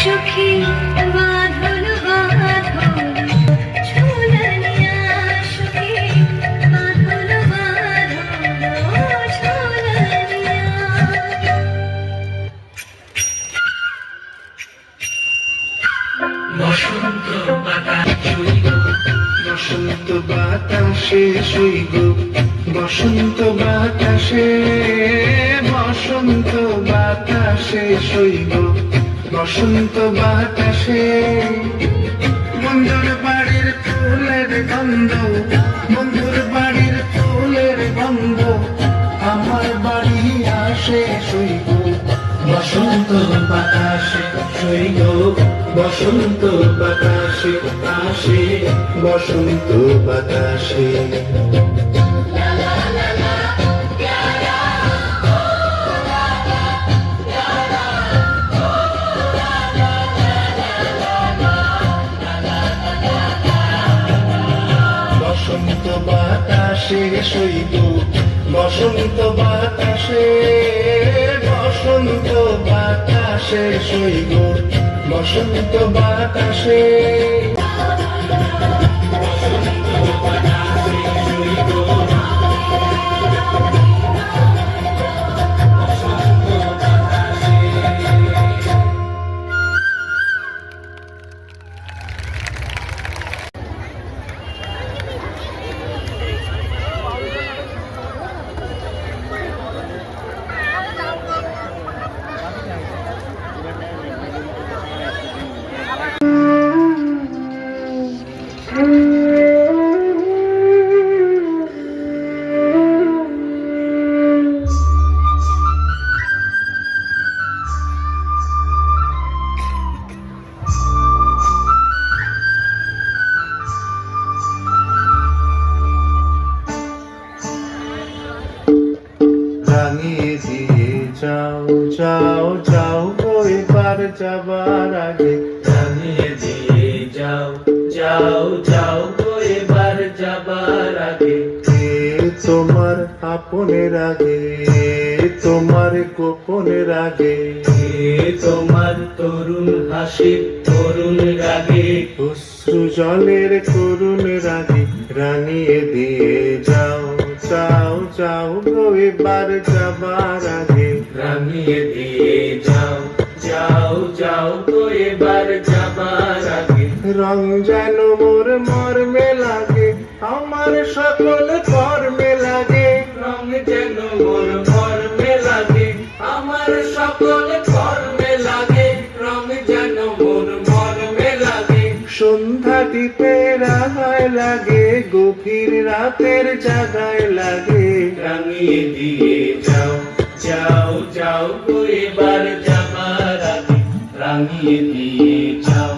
সুখী বাঁধন বাঁধন ঝুলনিয়া সুখী বাঁধন বাঁধন ঝুলনিয়া। বসন্ত বাতাসে শৈব, বসন্ত বাতাসে, বসন্ত বাতাসে শৈব, বসন্ত বাতাসে। বন্ধুর বাড়ির ফুলের গন্ধ, বন্ধুর বাড়ির ফুলের গন্ধ আমার বাড়ি আসে শৈব, বসন্ত বাতাসে শৈব, বসন্ত বাতাসে আসে, বসন্ত বাতাসে। বসন্ত বাতাসে শৈব, বসন্ত বাতাসে, বসন্ত বাতাসে শৈব, বসন্ত বাতাসে। রাঙিয়ে দিয়ে যাও যাও যাও গো এবার যাবার আগে, রাঙিয়ে দিয়ে যাও যাও যাও গো এবার যাবার আগে। তোমার আপনের আগে, তোমার গোপনের আগে, তোমার তরুণ হাসির করুণ রাগে, অশ্রু জলের করুণ রাগে। রাঙিয়ে দিয়ে যাও যাও যাও গো এবার যাবার আগে, রাঙিয়ে দিয়ে যাও যাও যাও গো এবার যাবার আগে। রং যেন মোর মর্মে লাগে, আমার সকল কর্মে লাগে, রং যেন মোর মর্মে লাগে, আমার সকল কর্মে লাগে, রং যেন মোর মর্মে লাগে। সন্ধ্যা দিতে রাহায় লাগে, গভীর রাতের জাগায় লাগে। রাঙিয়ে দিয়ে যাও যাও যাও গো এবার যাবার আগে, রাঙিয়ে দিয়ে যাও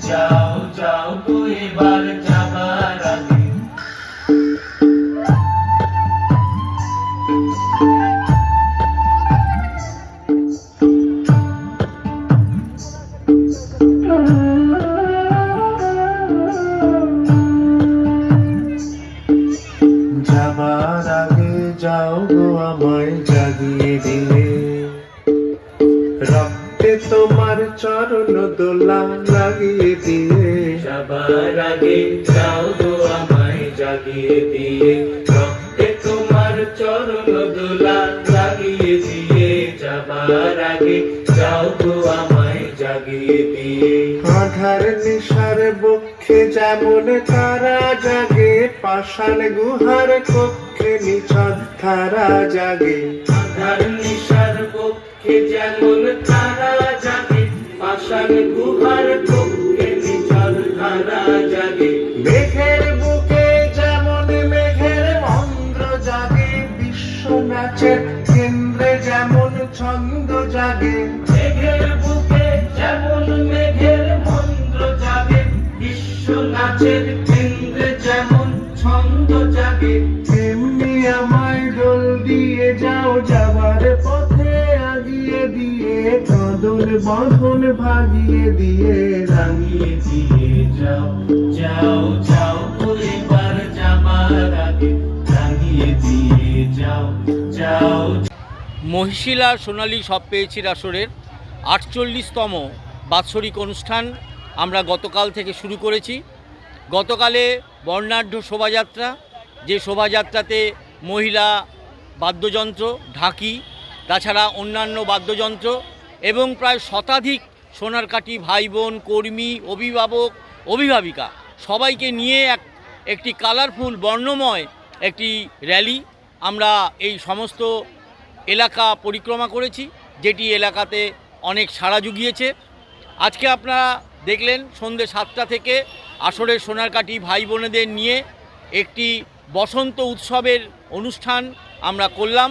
যাও যাও গো এবার যাবার আগে। যাবার আগে যাও গো আমায় জাগিয়ে দিয়ে, রক্তে তোমার চরণ দোলা লাগিয়ে দিয়ে। যাবার আগে যাও গো আমায় জাগিয়ে দিয়ে, রক্তে তোমার চরণ দোলা লাগিয়ে দিয়ে। যাবার আগে যাও গো আমায় জাগিয়ে দিয়ে। আধার নিশার বক্ষে যেমন তারা জাগে, পাষাণ গুহার কক্ষে নিছল তারা জাগে। আধার নিশার বক্ষে যেমন তারা জাগে, পাষাণ গুহার কক্ষে নিছল তারা জাগে। মেঘের বুকে যেমন মেঘের মন্দ্র জাগে, বিশ্ব নাচের কেন্দ্রে যেমন ছন্দ জাগে। মেঘের বুকে যেমন মেঘের মন্দ্র জাগে, বিশ্ব নাচের কেন্দ্রে যেমন ছন্দ জাগে। তেমনি আমায় দোল দিয়ে যাও যাবার পথে আগিয়ে দিয়ে, কদল বাঁধন ভাগিয়ে দিয়ে। রাঙিয়ে দিয়ে যাও যাও যাও গো এবার যাবার আগে, রাঙিয়ে দিয়ে যাও যাও। মহিশিলা সোনালী সব পেয়েছির আসরের ৪৮তম বাৎসরিক অনুষ্ঠান আমরা গতকাল থেকে শুরু করেছি। গতকালে বর্ণাঢ্য শোভাযাত্রা, যে শোভাযাত্রাতে মহিলা বাদ্যযন্ত্র, ঢাকি, তাছাড়া অন্যান্য বাদ্যযন্ত্র এবং প্রায় শতাধিক সোনারকাঠি ভাই বোন, কর্মী, অভিভাবক, অভিভাবিকা সবাইকে নিয়ে একটি কালারফুল বর্ণময় একটি র্যালি আমরা এই সমস্ত এলাকা পরিক্রমা করেছি, যেটি এলাকাতে অনেক সাড়া জুগিয়েছে। আজকে আপনারা দেখলেন সন্ধ্যে 7টা থেকে আসরের সোনারকাঠি ভাই বোনেদের নিয়ে একটি বসন্ত উৎসবের অনুষ্ঠান আমরা করলাম।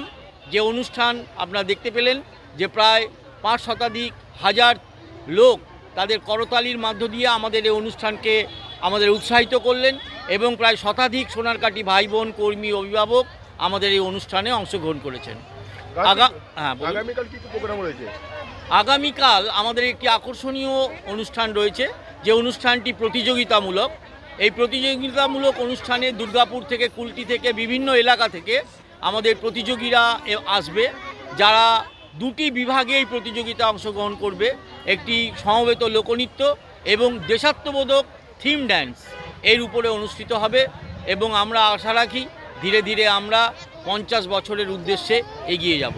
যে অনুষ্ঠান আপনারা দেখতে পেলেন যে প্রায় 5 শতাধিক হাজার লোক তাদের করতালির মধ্য দিয়ে আমাদের এই অনুষ্ঠানকে উৎসাহিত করলেন এবং প্রায় শতাধিক সোনারকাঠি ভাই বোন, কর্মী, অভিভাবক আমাদের এই অনুষ্ঠানে অংশগ্রহণ করেছেন। আগামীকাল কি প্রোগ্রাম রয়েছে? আগামীকাল আমাদের একটি আকর্ষণীয় অনুষ্ঠান রয়েছে, যে অনুষ্ঠানটি প্রতিযোগিতামূলক। এই প্রতিযোগিতামূলক অনুষ্ঠানে দুর্গাপুর থেকে, কুলটি থেকে, বিভিন্ন এলাকা থেকে আমাদের প্রতিযোগীরা আসবে, যারা 2টি বিভাগে এই প্রতিযোগিতা অংশগ্রহণ করবে। একটি সমবেত লোকনৃত্য এবং দেশাত্মবোধক থিম ড্যান্স এর উপরে অনুষ্ঠিত হবে এবং আমরা আশা রাখি ধীরে ধীরে আমরা 50 বছরের উদ্দেশ্যে এগিয়ে যাব।